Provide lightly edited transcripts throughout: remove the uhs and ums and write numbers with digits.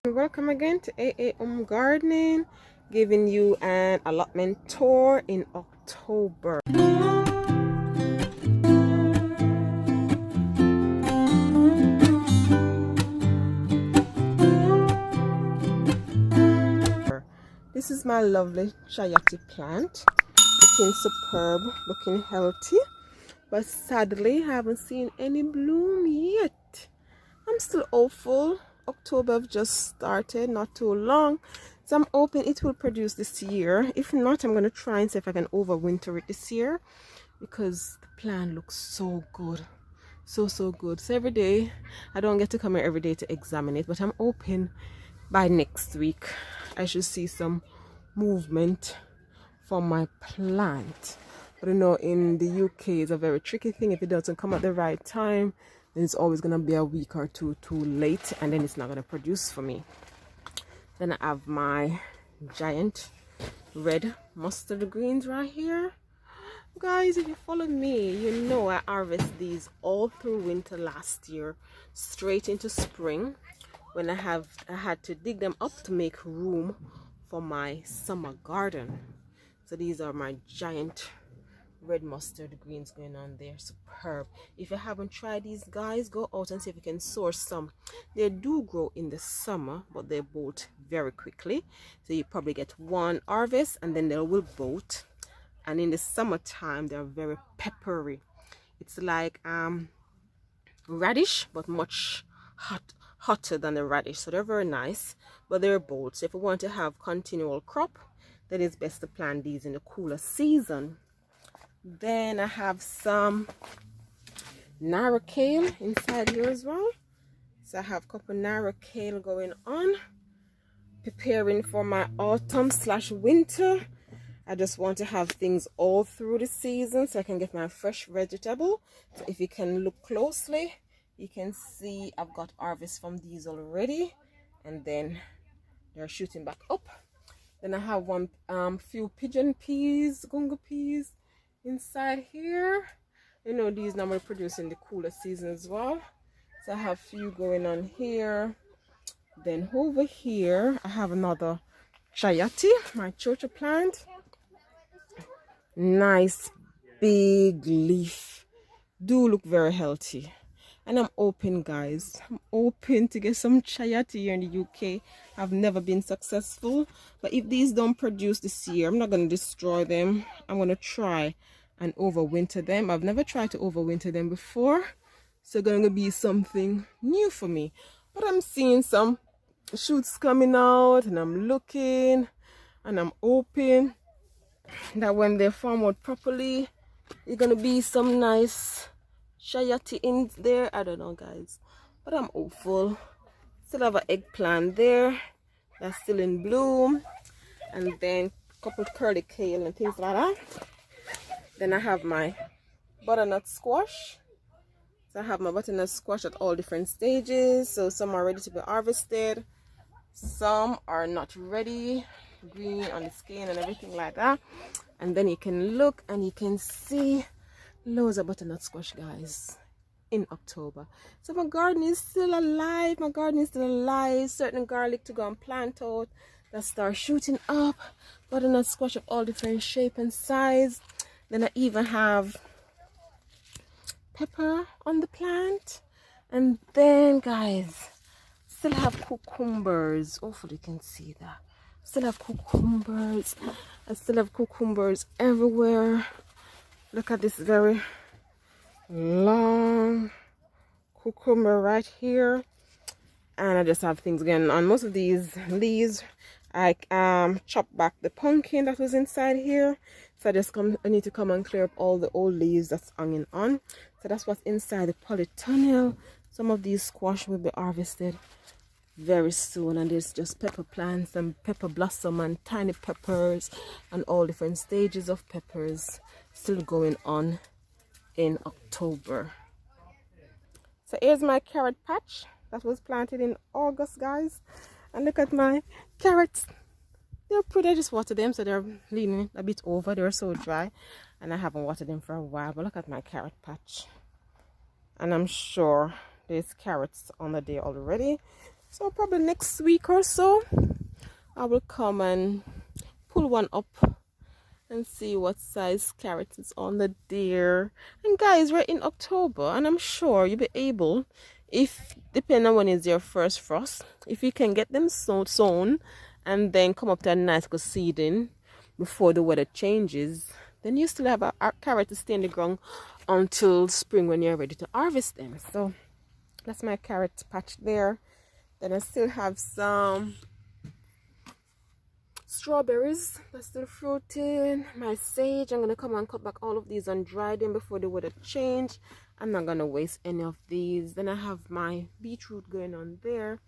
Welcome again to AA Gardening, giving you an allotment tour in October. This is my lovely Chayote plant, looking superb, looking healthy, but sadly I haven't seen any bloom yet. I'm still hopeful. October have just started, not too long, so I'm hoping it will produce this year. If not, I'm going to try and see if I can overwinter it this year, because the plant looks so good, so good. So every day, I don't get to come here every day to examine it, but I'm hoping by next week I should see some movement from my plant. But you know, in the UK it's a very tricky thing. If it doesn't come at the right time, then it's always gonna be a week or two too late, and then it's not gonna produce for me. Then I have my giant red mustard greens right here. Guys, if you follow me, you know I harvested these all through winter last year, straight into spring, when I had to dig them up to make room for my summer garden. So these are my giant red mustard greens going on there. Superb. If you haven't tried these, guys, go out and see if you can source some. They do grow in the summer, but they bolt very quickly, so you probably get one harvest and then they will bolt. And in the summertime they're very peppery. It's like radish, but much hotter than the radish, so they're very nice, but they're bold. So if you want to have continual crop, then it's best to plant these in the cooler season. Then I have some narrow kale inside here as well. So I have a couple narrow kale going on, preparing for my autumn / winter. I just want to have things all through the season so I can get my fresh vegetable. So if you can look closely, you can see I've got harvest from these already, and then they're shooting back up. Then I have one few pigeon peas, gunga peas inside here. You know, these normally produce in the cooler season as well. So I have a few going on here. Then over here I have another chayote, my Chayote plant. Nice big leaf, do look very healthy. And I'm open, guys, I'm open to get some chayote here in the UK. I've never been successful, but if these don't produce this year, I'm not going to destroy them. I'm going to try and overwinter them. I've never tried to overwinter them before, so going to be something new for me. But I'm seeing some shoots coming out, and I'm looking, and I'm hoping that when they form out properly, it's going to be some nice chayote in there. I don't know, guys, but I'm hopeful. Still have an eggplant there that's still in bloom, and then a couple of curly kale and things like that. Then I have my butternut squash. So I have my butternut squash at all different stages. So some are ready to be harvested, some are not ready, green on the skin and everything like that. And then you can look and you can see loads of butternut squash, guys, in October. So my garden is still alive. My garden is still alive. Certain garlic to go and plant out that start shooting up. Butternut squash of all different shape and size. Then I even have pepper on the plant. And then, guys, still have cucumbers. Hopefully you can see that. Still have cucumbers. I still have cucumbers everywhere. Look at this very long cucumber right here. And I just have things going on. Most of these leaves, I chopped back the pumpkin that was inside here. So I need to come and clear up all the old leaves that's hanging on. So that's what's inside the polytunnel. Some of these squash will be harvested very soon, and there's just pepper plants and pepper blossom and tiny peppers and all different stages of peppers still going on in October. So here's my carrot patch that was planted in August, guys, and look at my carrots. They're pretty. I just watered them, so they're leaning a bit over. They're so dry, and I haven't watered them for a while. But look at my carrot patch, and I'm sure there's carrots on the day already. So probably next week or so, I will come and pull one up and see what size carrot is on the deer. And guys, we're in October, and I'm sure you'll be able, if depending on when is your first frost, if you can get them sown and then come up to a nice good seeding before the weather changes, then you still have a carrot to stay in the ground until spring when you're ready to harvest them. So that's my carrot patch there. Then I still have some strawberries that's still fruiting. My sage, I'm gonna come and cut back all of these and dry them before the weather change. I'm not gonna waste any of these. Then I have my beetroot going on there.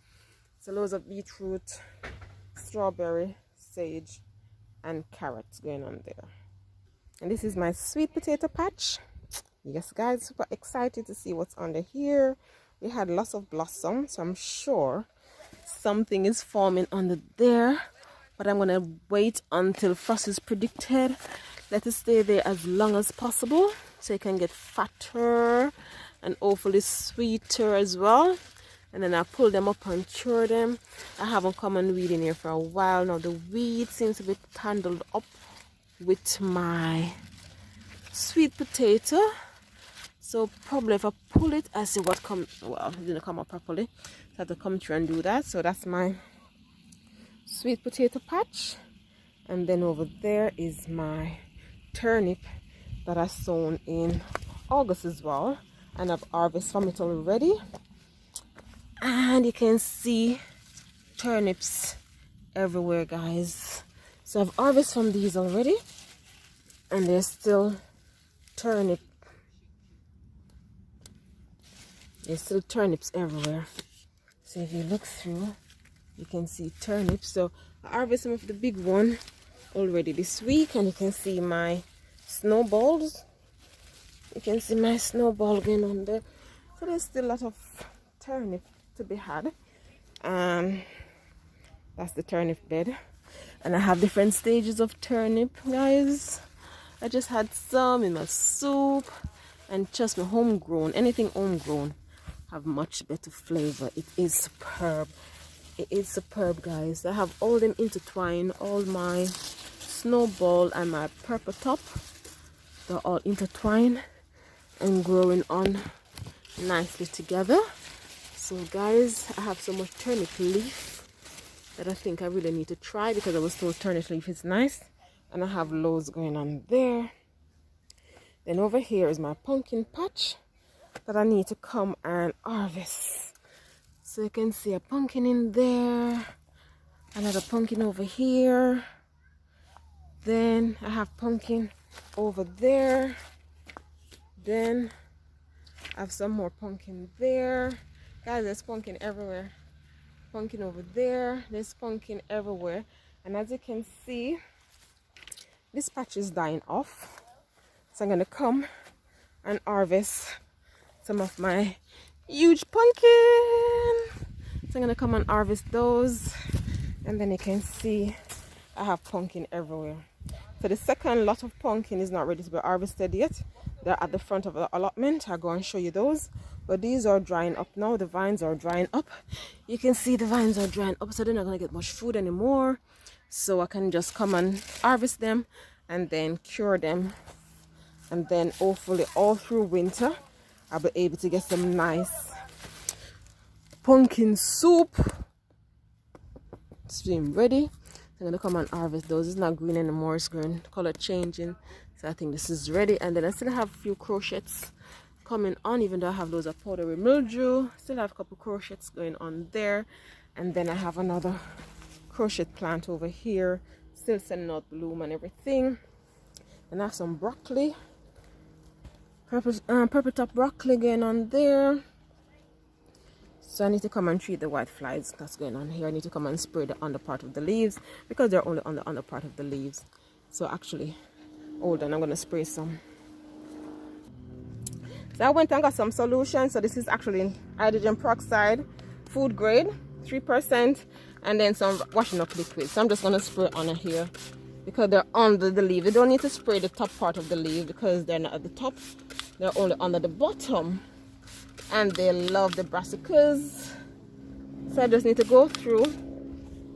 So loads of beetroot, strawberry, sage, and carrots going on there. And this is my sweet potato patch. Yes guys, super excited to see what's under here. We had lots of blossom, so I'm sure something is forming under there, but I'm gonna wait until frost is predicted. Let it stay there as long as possible so it can get fatter and hopefully sweeter as well. And then I pull them up and cure them. I haven't come and weed in here for a while now. The weed seems to be tangled up with my sweet potato. So probably if I pull it, I see what comes. Well, it didn't come up properly, so I have to come through and do that. So that's my sweet potato patch. And then over there is my turnip that I sown in August as well, and I've harvested from it already. And you can see turnips everywhere, guys. So I've harvested from these already, and there's still turnips everywhere. So if you look through, you can see turnips. So I harvested some of the big one already this week, and you can see my snowballs. You can see my snowball going on there. So there's still a lot of turnip to be had. That's the turnip bed. And I have different stages of turnip, guys. I just had some in my soup, and trust me, homegrown, anything homegrown have much better flavor. It is superb. It is superb, guys. I have all them intertwined, all my snowball and my purple top, they're all intertwined and growing on nicely together. So guys, I have so much turnip leaf that I think I really need to try, because I was told turnip leaf is nice, and I have loads going on there. Then over here is my pumpkin patch that I need to come and harvest. So you can see a pumpkin in there, another pumpkin over here, then I have pumpkin over there, then I have some more pumpkin there. Guys, there's pumpkin everywhere. Pumpkin over there, there's pumpkin everywhere. And as you can see, this patch is dying off, so I'm gonna come and harvest some of my huge pumpkin. So I'm gonna come and harvest those, and then you can see I have pumpkin everywhere. So the second lot of pumpkin is not ready to be harvested yet. They're at the front of the allotment. I'll go and show you those. But these are drying up now. The vines are drying up. You can see the vines are drying up, so they're not gonna get much food anymore. So I can just come and harvest them and then cure them, and then hopefully all through winter I'll be able to get some nice pumpkin soup steam ready. So I'm gonna come and harvest those. It's not green anymore, it's green, color changing. So I think this is ready. And then I still have a few crochets coming on, even though I have those of powdery mildew. Still have a couple crochets going on there. And then I have another crochet plant over here, still sending out bloom and everything. And I have some broccoli, purple top broccoli going on there. So I need to come and treat the white flies that's going on here. I need to come and spray the under part of the leaves, because they're only on the under part of the leaves. So actually, hold on, I'm going to spray some. So I went and got some solution. So this is actually hydrogen peroxide, food grade, 3%, and then some washing up liquid. So I'm just going to spray on here, because they're under the leaf. You don't need to spray the top part of the leaf, because they're not at the top, they're only under the bottom. And they love the brassicas. So I just need to go through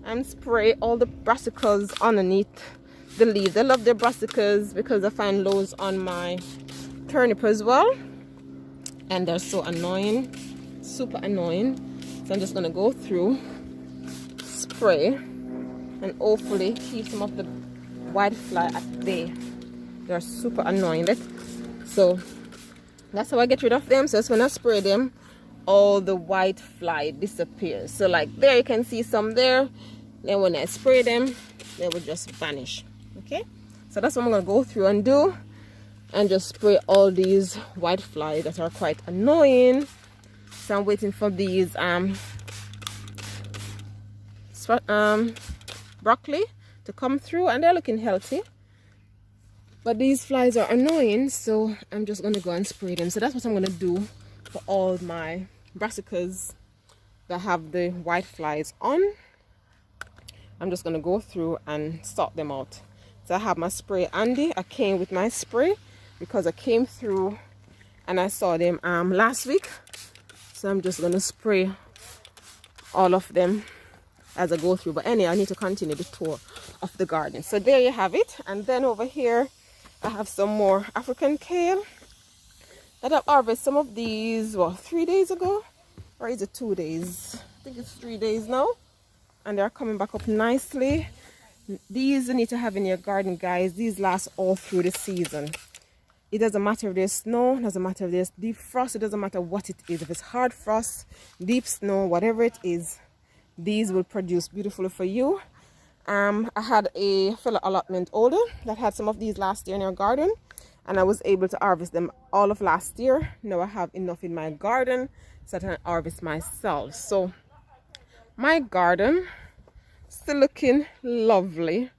and spray all the brassicas underneath the leaves. I love their brassicas because I find those on my turnip as well, and they're so annoying, super annoying. So I'm just going to go through, spray, and hopefully keep some of the white fly at bay. They're super annoying. So that's how I get rid of them. So when I spray them, all the white fly disappears. So like there you can see some there. Then when I spray them, they will just vanish. Okay, so that's what I'm gonna go through and do, and just spray all these white flies that are quite annoying. So I'm waiting for these broccoli to come through, and they're looking healthy, but these flies are annoying, so I'm just gonna go and spray them. So that's what I'm gonna do for all my brassicas that have the white flies on. I'm just gonna go through and sort them out. So I have my spray handy. I came with my spray because I came through and I saw them last week. So I'm just gonna spray all of them as I go through. But anyway, I need to continue the tour of the garden. So there you have it. And then over here I have some more African kale that I've harvested some of these, what, 3 days ago? Or is it 2 days? I think it's 3 days now. And they're coming back up nicely. These you need to have in your garden, guys. These last all through the season. It doesn't matter if there's snow, it doesn't matter if there's deep frost, it doesn't matter what it is. If it's hard frost, deep snow, whatever it is, these will produce beautifully for you. I had a fellow allotment holder that had some of these last year in our garden, and I was able to harvest them all of last year. Now I have enough in my garden so that I can harvest myself. So my garden still looking lovely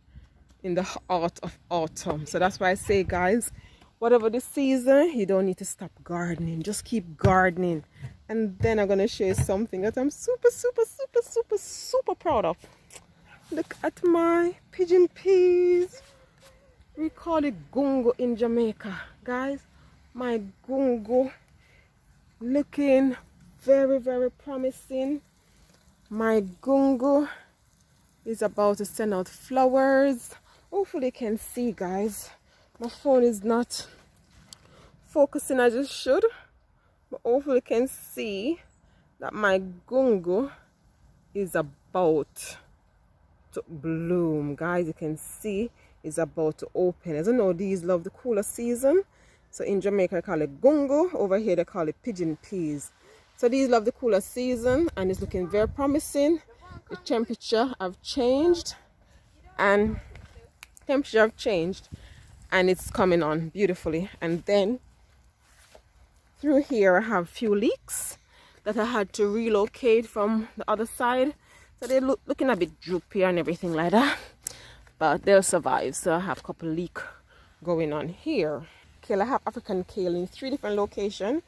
in the heart of autumn. So that's why I say, guys, whatever the season, you don't need to stop gardening. Just keep gardening. And then I'm going to show you something that I'm super proud of. Look at my pigeon peas. We call it gungo in Jamaica. Guys, my gungo looking very promising. My gungo is about to send out flowers. Hopefully you can see, guys. My phone is not focusing as it should, but hopefully you can see that my gungo is about to bloom. Guys, you can see it's about to open. As you know, these love the cooler season. So in Jamaica they call it gungo. Over here they call it pigeon peas. So these love the cooler season, and it's looking very promising. The temperature have changed, and it's coming on beautifully. And then through here I have a few leeks that I had to relocate from the other side, so they're looking a bit droopy and everything like that, but they'll survive. So I have a couple leek going on here. Kale, I have African kale in 3 different locations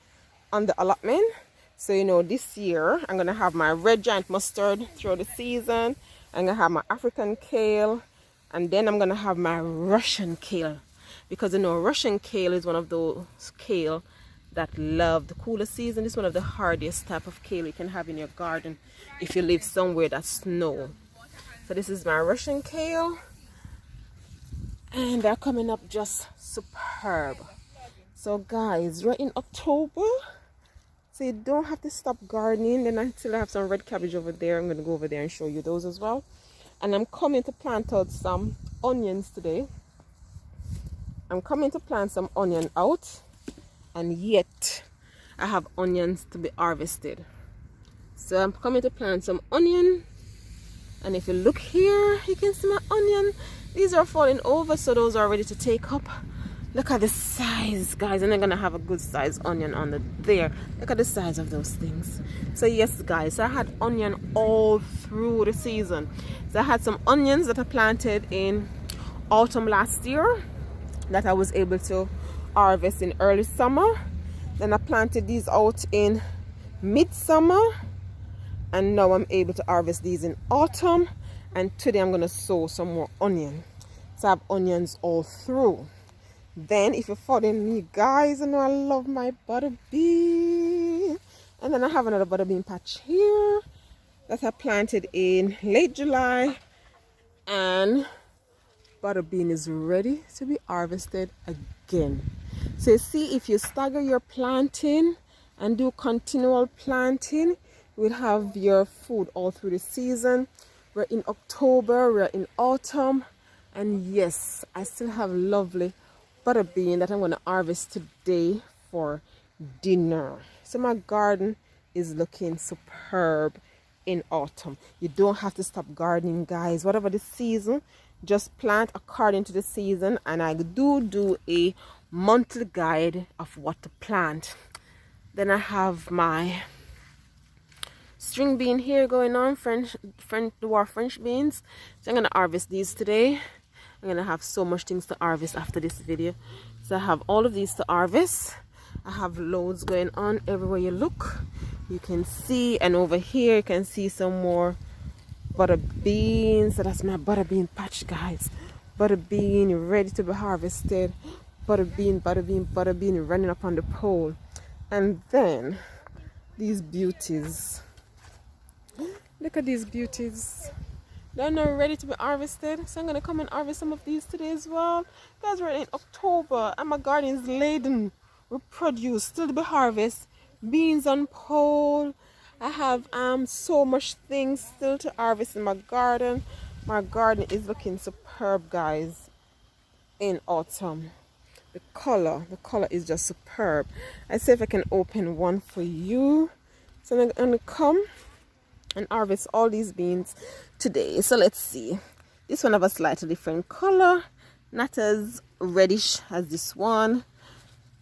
on the allotment. So you know, this year I'm gonna have my red giant mustard throughout the season. I'm gonna have my African kale, and then I'm gonna have my Russian kale, because you know Russian kale is one of those kale that love the cooler season. It's one of the hardest type of kale you can have in your garden if you live somewhere that's snow. So this is my Russian kale, and they're coming up just superb. So guys, we're in October, so you don't have to stop gardening. Then I still have some red cabbage over there. I'm going to go over there and show you those as well. And I'm coming to plant out some onions today. I'm coming to plant some onion out, and yet I have onions to be harvested. So I'm coming to plant some onion, and if you look here, you can see my onion. These are falling over, so those are ready to take up. Look at the size, guys, and I'm gonna have a good size onion on there. Look at the size of those things. So yes, guys, I had onion all through the season. So I had some onions that I planted in autumn last year that I was able to harvest in early summer. Then I planted these out in midsummer, and now I'm able to harvest these in autumn. And today I'm gonna sow some more onion. So I have onions all through. Then if you're following me, guys, you know I love my butter bean. And then I have another butter bean patch here. that I planted in late July, and butter bean is ready to be harvested again. So you see, if you stagger your planting and do continual planting, you will have your food all through the season. We're in October, we're in autumn, and yes, I still have lovely butter bean that I'm going to harvest today for dinner. So my garden is looking superb in autumn. You don't have to stop gardening, guys. Whatever the season, just plant according to the season. And I do a monthly guide of what to plant. Then I have my string bean here going on, French dwarf French beans. So I'm gonna harvest these today. I'm gonna have so much things to harvest after this video. So I have all of these to harvest. I have loads going on everywhere you look. You can see, and over here you can see some more butter beans. So that's my butter bean patch, guys. Butter bean ready to be harvested. Butter bean running up on the pole. And then these beauties. Look at these beauties. They're now ready to be harvested. So I'm gonna come and harvest some of these today as well. Guys, we're in October and my garden is laden with produce still to be harvested. Beans on pole. I have so much things still to harvest in my garden. My garden is looking superb, guys, in autumn. The color is just superb. I see if I can open one for you. So I'm gonna come and harvest all these beans today. So let's see. This one have a slightly different color, not as reddish as this one,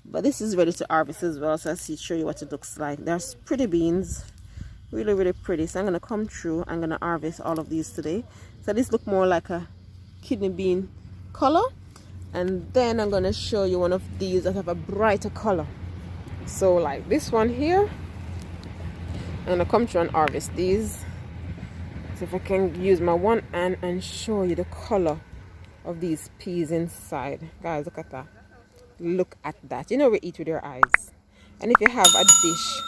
but this is ready to harvest as well. So I'll show you what it looks like. There's pretty beans, really pretty. So I'm gonna come through. I'm gonna harvest all of these today. So this look more like a kidney bean color, and then I'm gonna show you one of these that have a brighter color. So like this one here, I'm gonna come through and harvest these. So if I can use my one hand and show you the color of these peas inside. Guys, look at that. Look at that. You know, we eat with your eyes. And if you have a dish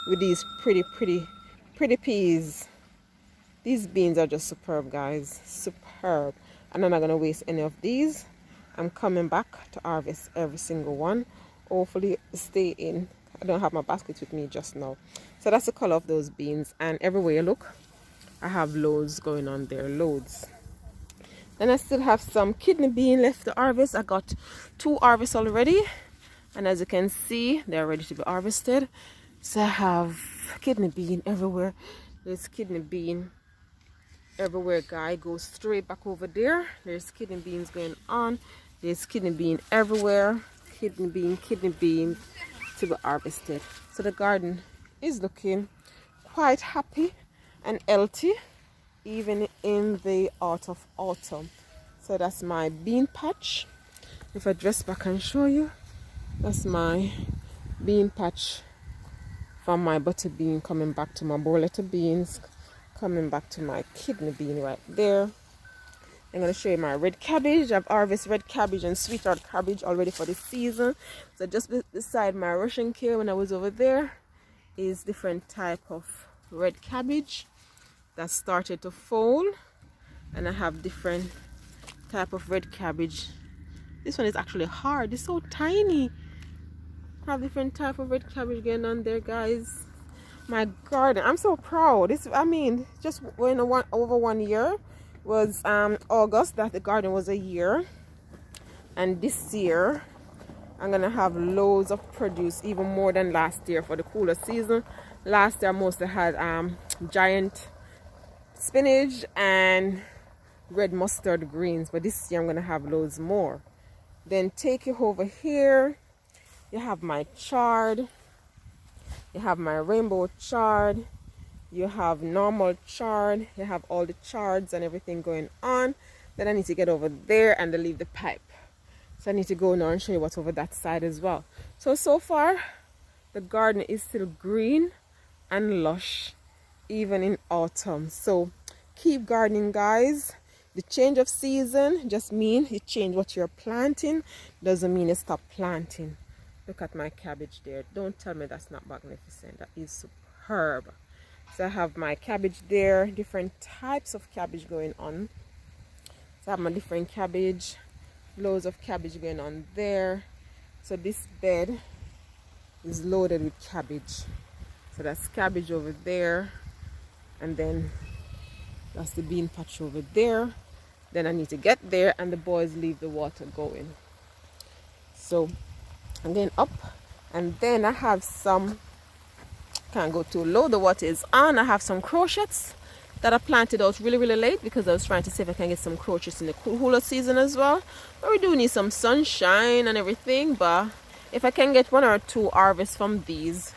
with these pretty peas, these beans are just superb, guys. Superb. And I'm not gonna waste any of these. I'm coming back to harvest every single one. Hopefully stay in. I don't have my basket with me just now. So that's the color of those beans, and everywhere you look, I have loads going on there, loads. Then I still have some kidney bean left to harvest. I got 2 harvests already, and as you can see, they're ready to be harvested. So I have kidney bean everywhere. There's kidney bean everywhere, guy. Go straight back over there. There's kidney beans going on. There's kidney bean everywhere. Kidney bean to be harvested. So the garden is looking quite happy and healthy even in the out of autumn. So that's my bean patch. If I dress back and show you, that's my bean patch from my butter bean coming back to my borletta beans, coming back to my kidney bean right there. I'm going to show you my red cabbage. I've harvested red cabbage and sweetheart cabbage already for this season. So just beside my Russian kale when I was over there is different type of red cabbage that started to fold, and I have different type of red cabbage. This one is actually hard. It's so tiny. I have different type of red cabbage going on there, guys. My garden, I'm so proud. I mean, just when over 1 year was August that the garden was a year, and this year I'm gonna have loads of produce, even more than last year for the cooler season. Last year I mostly had giant spinach and red mustard greens, but this year I'm gonna have loads more. Then take you over here, you have my chard, you have my rainbow chard, you have normal chard, you have all the chards and everything going on. Then I need to get over there and leave the pipe. So I need to go now and show you what's over that side as well. So far the garden is still green and lush even in autumn. So keep gardening, guys. The change of season just means you change what you're planting, doesn't mean you stop planting. Look at my cabbage there. Don't tell me that's not magnificent. That is superb. So I have my cabbage there, different types of cabbage going on. So I have my different cabbage, loads of cabbage going on there. So this bed is loaded with cabbage. So that's cabbage over there, and then that's the bean patch over there. Then I need to get there and the boys leave the water going. So I'm going up, and then I have some, can't go too low, the water is on. I have some crotchets that I planted out really late because I was trying to see if I can get some crotchets in the cooler season as well. But we do need some sunshine and everything, but if I can get 1 or 2 harvests from these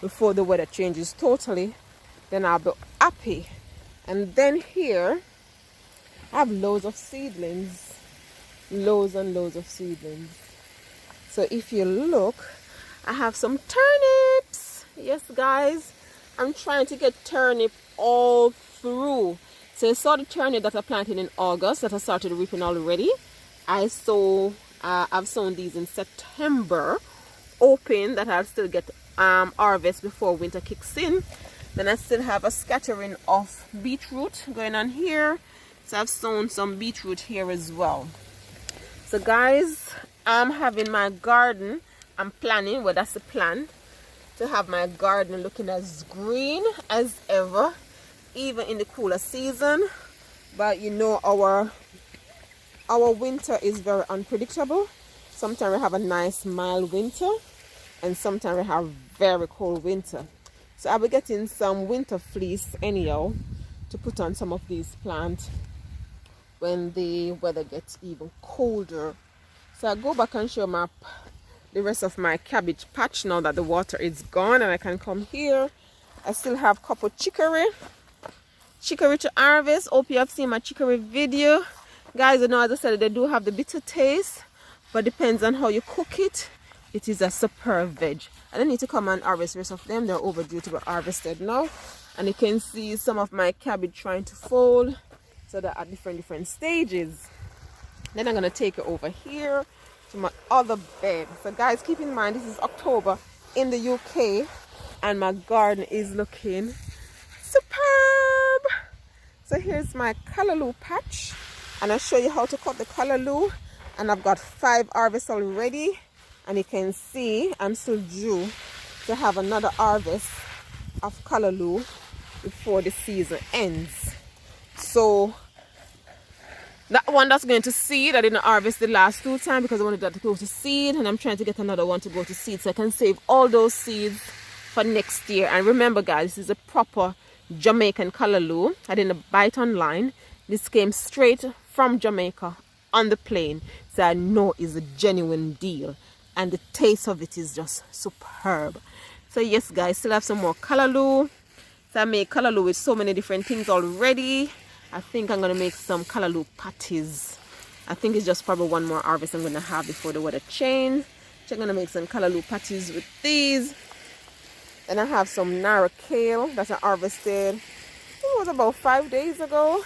before the weather changes totally, then I'll be happy. And then here I have loads of seedlings, loads and loads of seedlings. So if you look, I have some turnips. Yes guys, I'm trying to get turnip all through. So I saw the turnip that I planted in August that I started reaping already. I've sown these in September, hoping that I'll still get harvest before winter kicks in. Then I still have a scattering of beetroot going on here. So I've sown some beetroot here as well. So guys, I'm having my garden, I'm planning, well that's the plan, to have my garden looking as green as ever, even in the cooler season. But you know, our winter is very unpredictable. Sometimes we have a nice mild winter, and sometimes we have very cold winter. So I'll be getting some winter fleece anyhow to put on some of these plants when the weather gets even colder. So I'll go back and show the rest of my cabbage patch now that the water is gone, and I can come here. I still have a couple chicory to harvest. Hope you have seen my chicory video. Guys, you know, as I said, they do have the bitter taste, but depends on how you cook it. It is a superb veg. I don't need to come and harvest the rest of them. They're overdue to be harvested now. And you can see some of my cabbage trying to fold. So they're at different stages. Then I'm going to take it over here to my other bed. So guys, keep in mind, this is October in the UK, and my garden is looking superb. So here's my Callaloo patch, and I'll show you how to cut the callaloo. And I've got 5 harvests already, and you can see I'm still due to have another harvest of callaloo before the season ends. So that one that's going to seed, I didn't harvest the last 2 times because I wanted that to go to seed, and I'm trying to get another one to go to seed so I can save all those seeds for next year. And remember guys, this is a proper Jamaican callaloo. I didn't buy it online. This came straight from Jamaica on the plane, so I know it's a genuine deal, and the taste of it is just superb. So yes guys, still have some more callaloo. So I made callaloo with so many different things already. I think I'm going to make some callaloo patties. I think it's just probably one more harvest I'm going to have before the weather change. So I'm going to make some callaloo patties with these. Then I have some narrow kale that I harvested, I think it was about 5 days ago.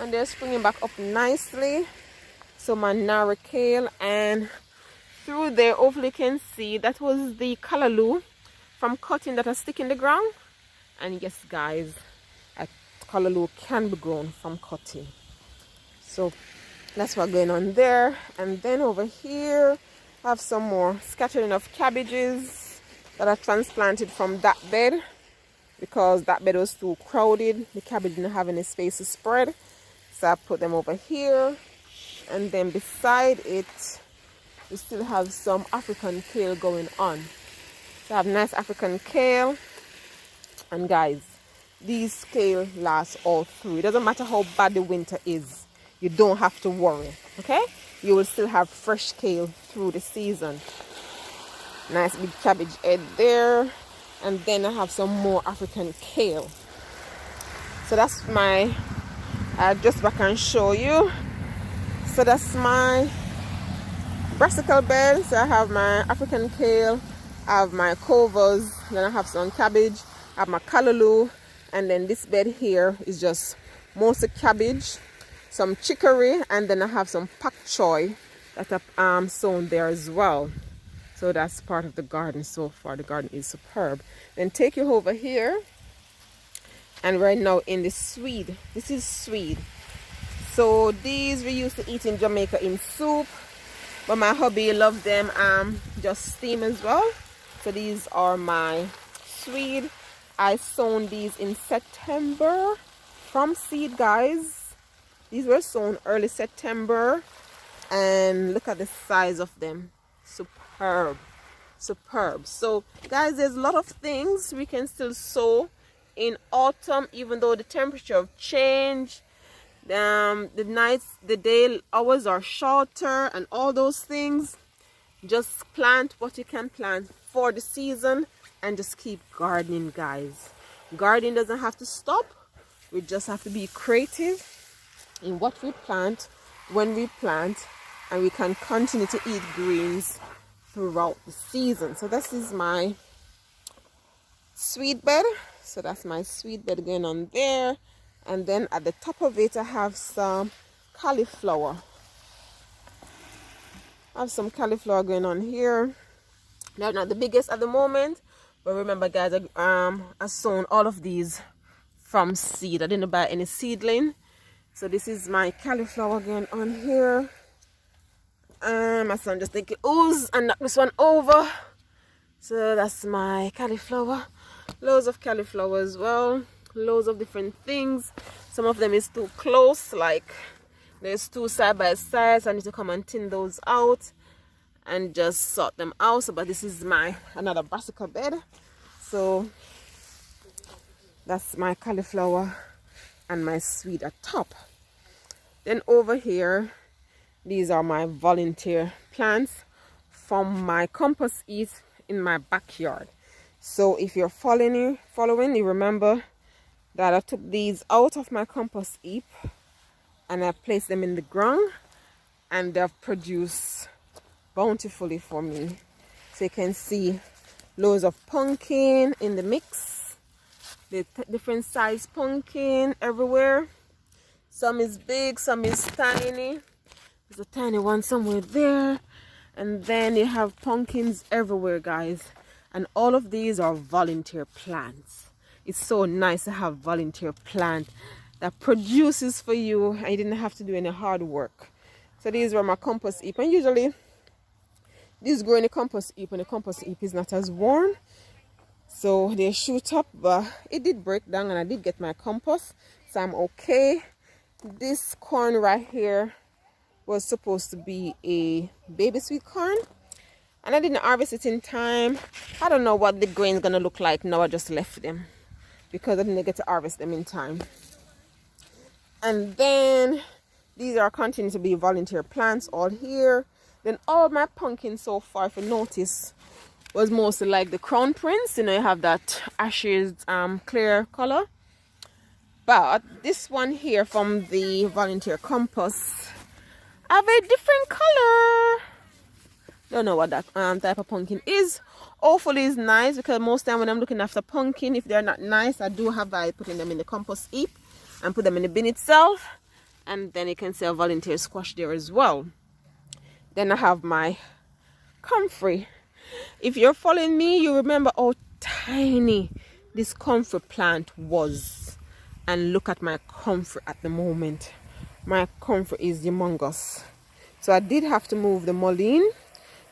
And they're springing back up nicely. So my narrow kale, and through there, hopefully you can see, that was the callaloo from cutting that I stick in the ground. And yes guys, callaloo can be grown from cutting. So that's what's going on there. And then over here I have some more scattering of cabbages that I transplanted from that bed because that bed was too crowded. The cabbage didn't have any space to spread, so I put them over here. And then beside it we still have some African kale going on. So I have nice African kale, and guys, these kale last all through. It doesn't matter how bad the winter is, you don't have to worry, okay? You will still have fresh kale through the season. Nice big cabbage head there. And then I have some more African kale. So that's my, just back and show you. So that's my brassical bed. So I have my African kale, I have my clovers, then I have some cabbage, I have my callaloo, and then this bed here is just mostly cabbage, some chicory, and then I have some pak choy that I've sown there as well. So that's part of the garden so far. The garden is superb. Then take you over here And right now in the Swede. This is Swede. So these we used to eat in Jamaica in soup, but my hubby loved them just steam as well. So these are my Swede. I sown these in September from seed, guys. These were sown early September, and look at the size of them. Superb, superb. So guys, there's a lot of things we can still sow in autumn, even though the temperature change, the nights, the day hours are shorter and all those things. Just plant what you can plant for the season and just keep gardening, guys. Gardening doesn't have to stop. We just have to be creative in what we plant, when we plant, and we can continue to eat greens throughout the season. So this is my Swede bed. So that's my Swede bed going on there. And then at the top of it, I have some cauliflower. I have some cauliflower going on here. They're not the biggest at the moment, but remember, guys, I sown all of these from seed. I didn't buy any seedling. So this is my cauliflower going on here. My son just take it ooze and knock this one over. So that's my cauliflower. Loads of cauliflower as well. Loads of different things. Some of them is too close, like there's two side by side, so I need to come and tin those out and just sort them out. So, but this is my another brassica bed. So that's my cauliflower and my Swede at top. Then over here, these are my volunteer plants from my compost heap in my backyard. So if you're following, you remember that I took these out of my compost heap and I placed them in the ground, and they've produced bountifully for me. So you can see loads of pumpkin in the mix, the different size pumpkin everywhere. Some is big, some is tiny. There's a tiny one somewhere there, and then you have pumpkins everywhere, guys. And all of these are volunteer plants. It's so nice to have volunteer plant that produces for you and you didn't have to do any hard work. So these were my compost heap, and usually these grow in the compost heap when the compost heap is not as warm, so they shoot up. But it did break down and I did get my compost, so I'm okay. This corn right here was supposed to be a baby sweet corn, and I didn't harvest it in time. I don't know what the grain's gonna look like now. I just left them because I didn't get to harvest them in time. And then these are continuing to be volunteer plants all here. Then all my pumpkins so far, if you notice, was mostly like the crown prince. You know, you have that ashes clear color. But this one here from the volunteer compost have a different color. Don't know what that type of pumpkin is. Hopefully it's nice, because most time when I'm looking after pumpkin, if they're not nice, I do have by putting them in the compost heap and put them in the bin itself, and then you can see a volunteer squash there as well. Then I have my comfrey. If you're following me, you remember how tiny this comfrey plant was, and look at my comfrey at the moment. My comfrey is humongous. So I did have to move the mullein,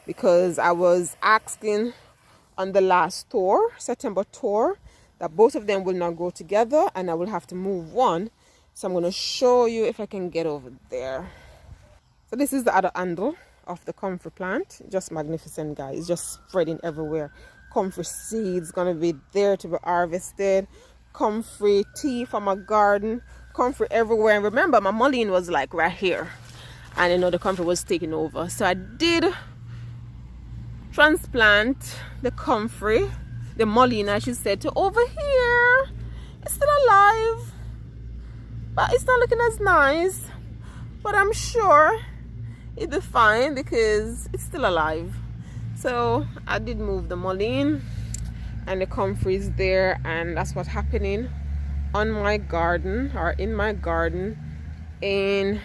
because I was asking on the last tour, September tour, that both of them will not go together and I will have to move one. So I'm going to show you if I can get over there. So this is the other handle of the comfrey plant. Just magnificent, guys. It's just spreading everywhere. Comfrey seeds going to be there to be harvested. Comfrey tea from my garden. Comfrey everywhere. And remember, my mullein was like right here, and you know the comfrey was taking over. So I did transplant the comfrey, the mullein I should say, to over here. It's still alive, but it's not looking as nice, but I'm sure it'll be fine because it's still alive. So I did move the mullein, and the comfrey is there, and that's what's happening on my garden, or in my garden, in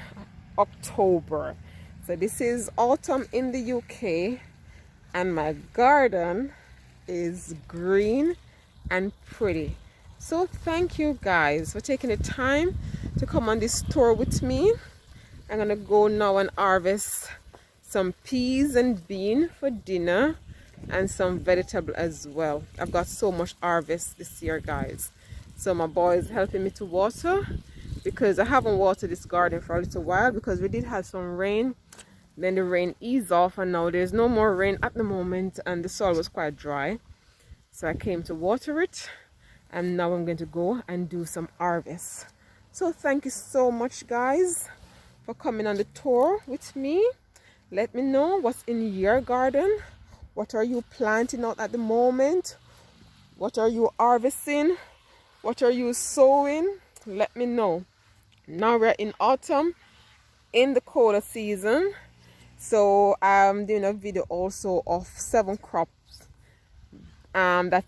October. So this is autumn in the UK, and my garden is green and pretty. So thank you guys for taking the time to come on this tour with me. I'm gonna go now and harvest some peas and bean for dinner and some vegetable as well. I've got so much harvest this year, guys. So my boy is helping me to water because I haven't watered this garden for a little while because we did have some rain. Then the rain eased off and now there's no more rain at the moment and the soil was quite dry. So I came to water it and now I'm going to go and do some harvest. So thank you so much, guys, for coming on the tour with me. Let me know what's in your garden. What are you planting out at the moment? What are you harvesting? What are you sowing? Let me know. Now we're in autumn, in the colder season. So I'm doing a video also of 7 crops that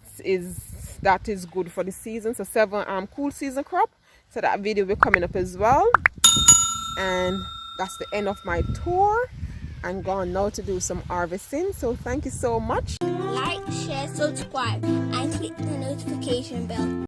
is good for the season. So 7 cool season crop. So that video will be coming up as well. And that's the end of my tour. I'm going now to do some harvesting. So thank you so much. Like, share, subscribe, and click the notification bell